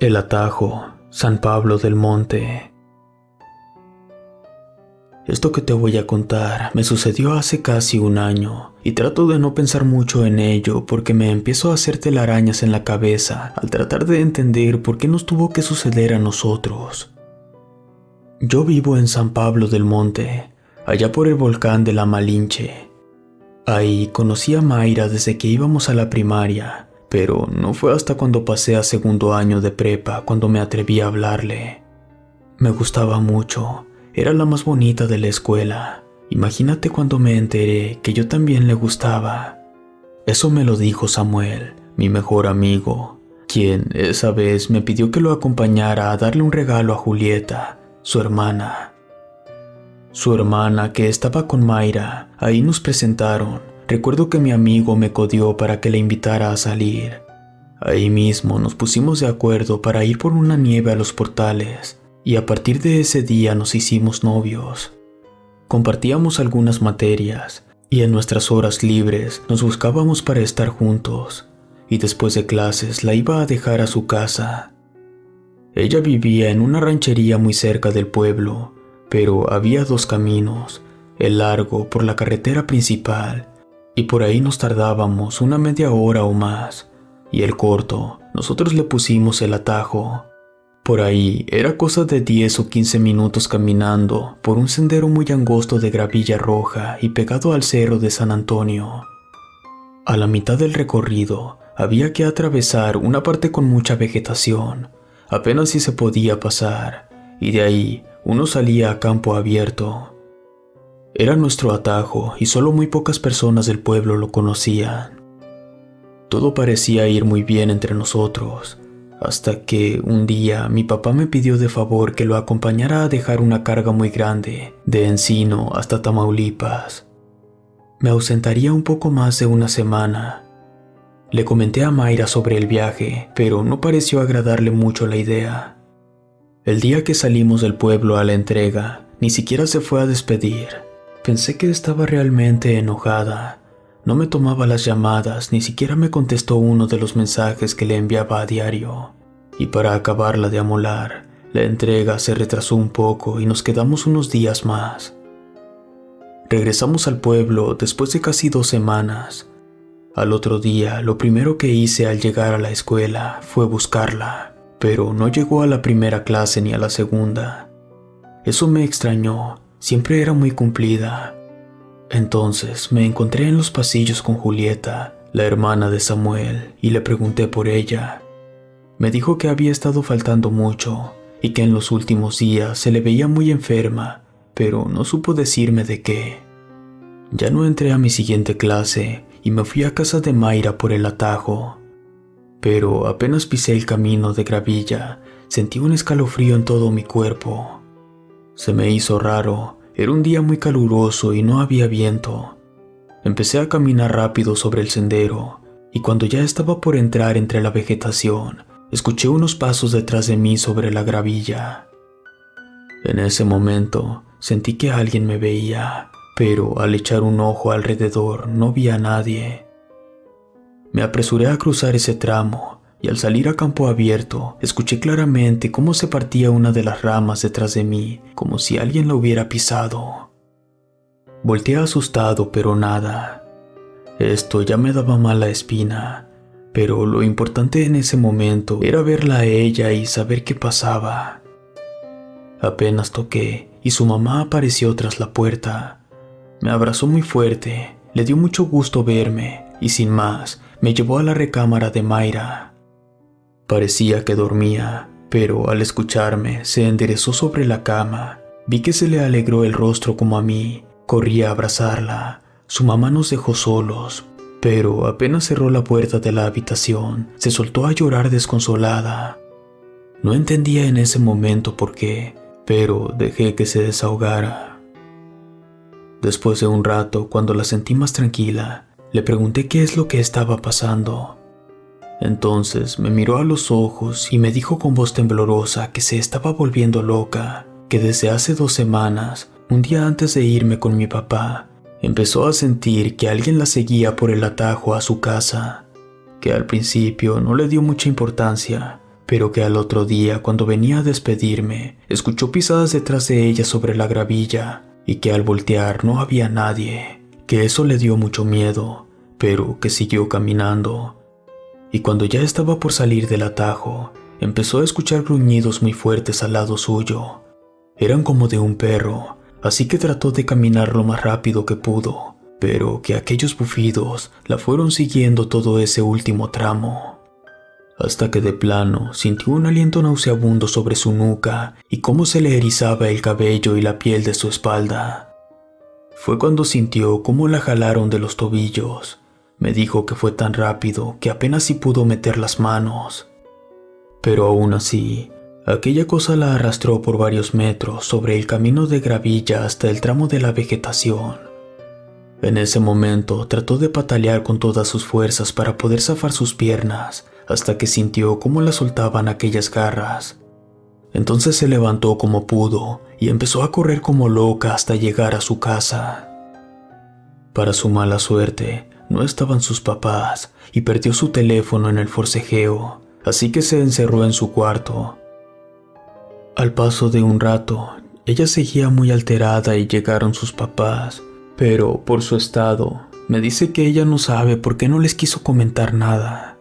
El Atajo, San Pablo del Monte. Esto que te voy a contar me sucedió hace casi un año y trato de no pensar mucho en ello porque me empiezo a hacer telarañas en la cabeza al tratar de entender por qué nos tuvo que suceder a nosotros. Yo vivo en San Pablo del Monte, allá por el volcán de la Malinche. Ahí conocí a Mayra desde que íbamos a la primaria, pero no fue hasta cuando pasé a segundo año de prepa cuando me atreví a hablarle. Me gustaba mucho, era la más bonita de la escuela. Imagínate cuando me enteré que yo también le gustaba. Eso me lo dijo Samuel, mi mejor amigo, quien esa vez me pidió que lo acompañara a darle un regalo a Julieta, su hermana. Su hermana que estaba con Mayra, ahí nos presentaron. Recuerdo que mi amigo me codió para que la invitara a salir. Ahí mismo nos pusimos de acuerdo para ir por una nieve a los portales, y a partir de ese día nos hicimos novios. Compartíamos algunas materias, y en nuestras horas libres nos buscábamos para estar juntos, y después de clases la iba a dejar a su casa. Ella vivía en una ranchería muy cerca del pueblo, pero había dos caminos, el largo por la carretera principal, y por ahí nos tardábamos una media hora o más, y el corto, nosotros le pusimos el Atajo. Por ahí era cosa de 10 o 15 minutos caminando por un sendero muy angosto de gravilla roja y pegado al cerro de San Antonio. A la mitad del recorrido había que atravesar una parte con mucha vegetación, apenas si se podía pasar, y de ahí uno salía a campo abierto. Era nuestro atajo y solo muy pocas personas del pueblo lo conocían. Todo parecía ir muy bien entre nosotros, hasta que un día mi papá me pidió de favor que lo acompañara a dejar una carga muy grande de Encino hasta Tamaulipas. Me ausentaría un poco más de una semana. Le comenté a Mayra sobre el viaje, pero no pareció agradarle mucho la idea. El día que salimos del pueblo a la entrega, ni siquiera se fue a despedir. Pensé que estaba realmente enojada. No me tomaba las llamadas, ni siquiera me contestó uno de los mensajes que le enviaba a diario. Y para acabarla de amolar, la entrega se retrasó un poco y nos quedamos unos días más. Regresamos al pueblo después de casi 2 semanas. Al otro día, lo primero que hice al llegar a la escuela fue buscarla, pero no llegó a la primera clase ni a la segunda. Eso me extrañó. Siempre era muy cumplida. Entonces me encontré en los pasillos con Julieta, la hermana de Samuel, y le pregunté por ella. Me dijo que había estado faltando mucho y que en los últimos días se le veía muy enferma, pero no supo decirme de qué. Ya no entré a mi siguiente clase y me fui a casa de Mayra por el Atajo. Pero apenas pisé el camino de gravilla, sentí un escalofrío en todo mi cuerpo. Se me hizo raro, era un día muy caluroso y no había viento. Empecé a caminar rápido sobre el sendero, y cuando ya estaba por entrar entre la vegetación, escuché unos pasos detrás de mí sobre la gravilla. En ese momento, sentí que alguien me veía, pero al echar un ojo alrededor no vi a nadie. Me apresuré a cruzar ese tramo, y al salir a campo abierto, escuché claramente cómo se partía una de las ramas detrás de mí, como si alguien la hubiera pisado. Volteé asustado, pero nada. Esto ya me daba mala espina, pero lo importante en ese momento era verla a ella y saber qué pasaba. Apenas toqué, y su mamá apareció tras la puerta. Me abrazó muy fuerte, le dio mucho gusto verme, y sin más, me llevó a la recámara de Mayra. Parecía que dormía, pero al escucharme se enderezó sobre la cama. Vi que se le alegró el rostro como a mí. Corrí a abrazarla. Su mamá nos dejó solos, pero apenas cerró la puerta de la habitación, se soltó a llorar desconsolada. No entendía en ese momento por qué, pero dejé que se desahogara. Después de un rato, cuando la sentí más tranquila, le pregunté qué es lo que estaba pasando. Entonces me miró a los ojos y me dijo con voz temblorosa que se estaba volviendo loca, que desde hace 2 semanas, un día antes de irme con mi papá, empezó a sentir que alguien la seguía por el Atajo a su casa, que al principio no le dio mucha importancia, pero que al otro día, cuando venía a despedirme, escuchó pisadas detrás de ella sobre la gravilla y que al voltear no había nadie, que eso le dio mucho miedo, pero que siguió caminando. Y cuando ya estaba por salir del atajo, empezó a escuchar gruñidos muy fuertes al lado suyo. Eran como de un perro, así que trató de caminar lo más rápido que pudo, pero que aquellos bufidos la fueron siguiendo todo ese último tramo. Hasta que de plano sintió un aliento nauseabundo sobre su nuca y cómo se le erizaba el cabello y la piel de su espalda. Fue cuando sintió cómo la jalaron de los tobillos. Me dijo que fue tan rápido que apenas si pudo meter las manos. Pero aún así, aquella cosa la arrastró por varios metros sobre el camino de gravilla hasta el tramo de la vegetación. En ese momento trató de patalear con todas sus fuerzas para poder zafar sus piernas, hasta que sintió cómo la soltaban aquellas garras. Entonces se levantó como pudo y empezó a correr como loca hasta llegar a su casa. Para su mala suerte, no estaban sus papás y perdió su teléfono en el forcejeo, así que se encerró en su cuarto. Al paso de un rato, ella seguía muy alterada y llegaron sus papás, pero por su estado, me dice que ella no sabe por qué no les quiso comentar nada,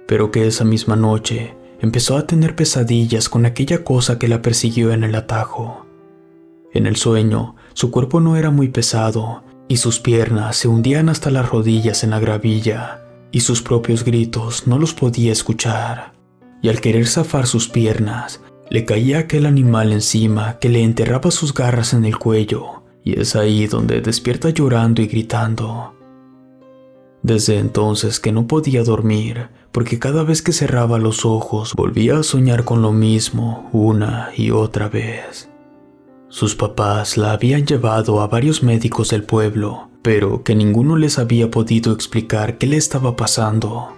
pero que esa misma noche empezó a tener pesadillas con aquella cosa que la persiguió en el atajo. En el sueño, su cuerpo no era muy pesado y sus piernas se hundían hasta las rodillas en la gravilla, y sus propios gritos no los podía escuchar. Y al querer zafar sus piernas, le caía aquel animal encima que le enterraba sus garras en el cuello, y es ahí donde despierta llorando y gritando. Desde entonces que no podía dormir, porque cada vez que cerraba los ojos volvía a soñar con lo mismo una y otra vez. Sus papás la habían llevado a varios médicos del pueblo, pero que ninguno les había podido explicar qué le estaba pasando.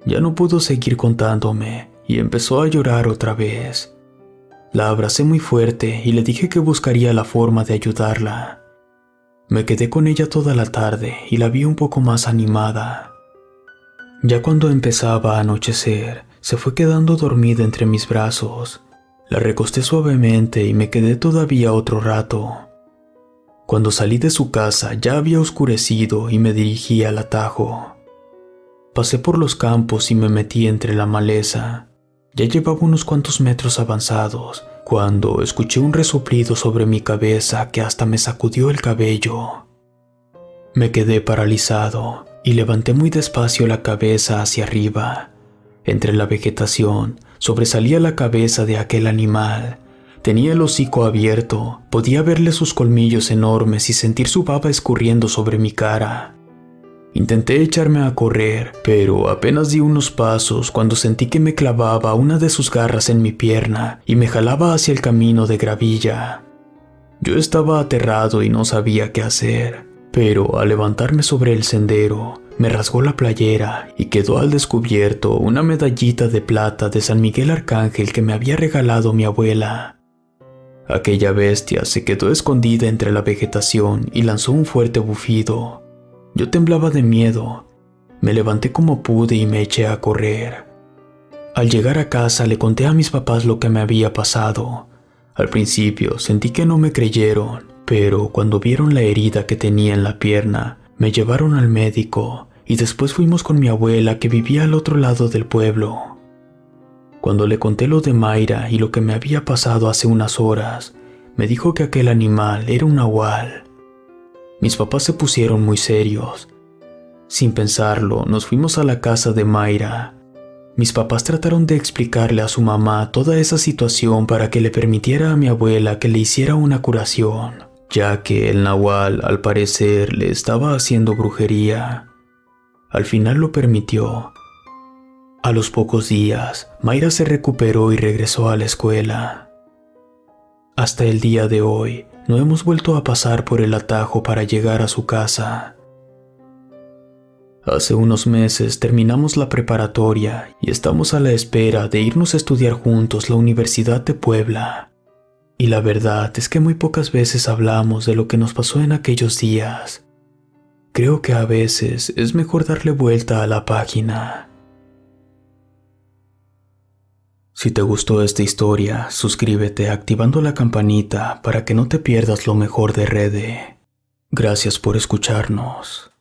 Ya no pudo seguir contándome y empezó a llorar otra vez. La abracé muy fuerte y le dije que buscaría la forma de ayudarla. Me quedé con ella toda la tarde y la vi un poco más animada. Ya cuando empezaba a anochecer, se fue quedando dormida entre mis brazos. La recosté suavemente y me quedé todavía otro rato. Cuando salí de su casa ya había oscurecido y me dirigí al atajo. Pasé por los campos y me metí entre la maleza. Ya llevaba unos cuantos metros avanzados cuando escuché un resoplido sobre mi cabeza que hasta me sacudió el cabello. Me quedé paralizado y levanté muy despacio la cabeza hacia arriba. Entre la vegetación sobresalía la cabeza de aquel animal. Tenía el hocico abierto, podía verle sus colmillos enormes y sentir su baba escurriendo sobre mi cara. Intenté echarme a correr, pero apenas di unos pasos cuando sentí que me clavaba una de sus garras en mi pierna y me jalaba hacia el camino de gravilla. Yo estaba aterrado y no sabía qué hacer, pero al levantarme sobre el sendero, me rasgó la playera y quedó al descubierto una medallita de plata de San Miguel Arcángel que me había regalado mi abuela. Aquella bestia se quedó escondida entre la vegetación y lanzó un fuerte bufido. Yo temblaba de miedo. Me levanté como pude y me eché a correr. Al llegar a casa le conté a mis papás lo que me había pasado. Al principio sentí que no me creyeron, pero cuando vieron la herida que tenía en la pierna, me llevaron al médico y después fuimos con mi abuela que vivía al otro lado del pueblo. Cuando le conté lo de Mayra y lo que me había pasado hace unas horas, me dijo que aquel animal era un nahual. Mis papás se pusieron muy serios. Sin pensarlo, nos fuimos a la casa de Mayra. Mis papás trataron de explicarle a su mamá toda esa situación para que le permitiera a mi abuela que le hiciera una curación, ya que el nahual, al parecer, le estaba haciendo brujería. Al final lo permitió. A los pocos días, Mayra se recuperó y regresó a la escuela. Hasta el día de hoy, no hemos vuelto a pasar por el atajo para llegar a su casa. Hace unos meses terminamos la preparatoria y estamos a la espera de irnos a estudiar juntos la Universidad de Puebla. Y la verdad es que muy pocas veces hablamos de lo que nos pasó en aquellos días. Creo que a veces es mejor darle vuelta a la página. Si te gustó esta historia, suscríbete activando la campanita para que no te pierdas lo mejor de Rede. Gracias por escucharnos.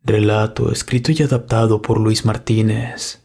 Relato escrito y adaptado por Luis Martínez.